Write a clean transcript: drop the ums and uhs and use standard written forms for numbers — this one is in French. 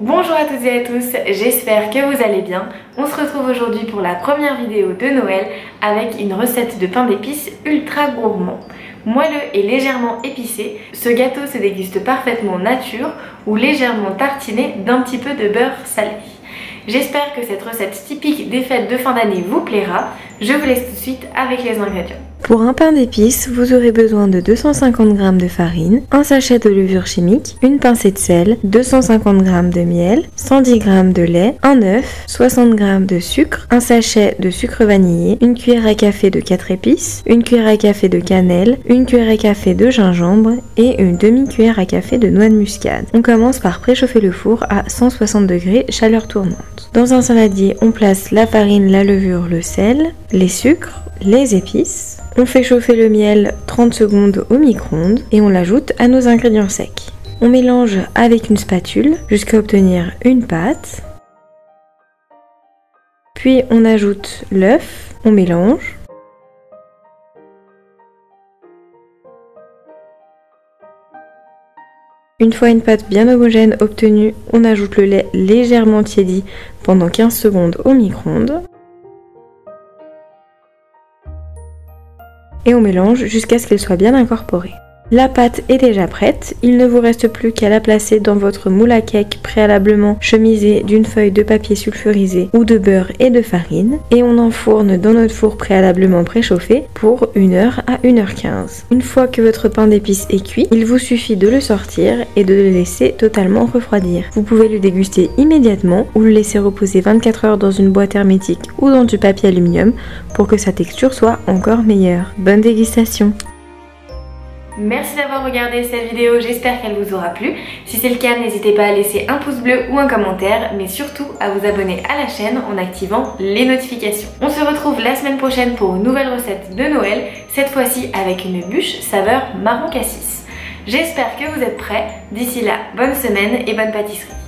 Bonjour à toutes et à tous, j'espère que vous allez bien. On se retrouve aujourd'hui pour la première vidéo de Noël avec une recette de pain d'épices ultra gourmand. Moelleux et légèrement épicé, ce gâteau se déguste parfaitement nature ou légèrement tartiné d'un petit peu de beurre salé. J'espère que cette recette typique des fêtes de fin d'année vous plaira. Je vous laisse tout de suite avec les ingrédients. Pour un pain d'épices, vous aurez besoin de 250 g de farine, un sachet de levure chimique, une pincée de sel, 250 g de miel, 110 g de lait, un œuf, 60 g de sucre, un sachet de sucre vanillé, une cuillère à café de 4 épices, une cuillère à café de cannelle, une cuillère à café de gingembre et une demi-cuillère à café de noix de muscade. On commence par préchauffer le four à 160 degrés, chaleur tournante. Dans un saladier, on place la farine, la levure, le sel, les sucres, les épices. On fait chauffer le miel 30 secondes au micro-ondes et on l'ajoute à nos ingrédients secs. On mélange avec une spatule jusqu'à obtenir une pâte. Puis on ajoute l'œuf, on mélange. Une fois une pâte bien homogène obtenue, on ajoute le lait légèrement tiédi pendant 15 secondes au micro-ondes. Et on mélange jusqu'à ce qu'elle soit bien incorporée. La pâte est déjà prête, il ne vous reste plus qu'à la placer dans votre moule à cake préalablement chemisé d'une feuille de papier sulfurisé ou de beurre et de farine et on enfourne dans notre four préalablement préchauffé pour 1h à 1h15. Une fois que votre pain d'épices est cuit, il vous suffit de le sortir et de le laisser totalement refroidir. Vous pouvez le déguster immédiatement ou le laisser reposer 24 heures dans une boîte hermétique ou dans du papier aluminium pour que sa texture soit encore meilleure. Bonne dégustation! Merci d'avoir regardé cette vidéo, j'espère qu'elle vous aura plu. Si c'est le cas, n'hésitez pas à laisser un pouce bleu ou un commentaire, mais surtout à vous abonner à la chaîne en activant les notifications. On se retrouve la semaine prochaine pour une nouvelle recette de Noël, cette fois-ci avec une bûche saveur marron cassis. J'espère que vous êtes prêts. D'ici là, bonne semaine et bonne pâtisserie.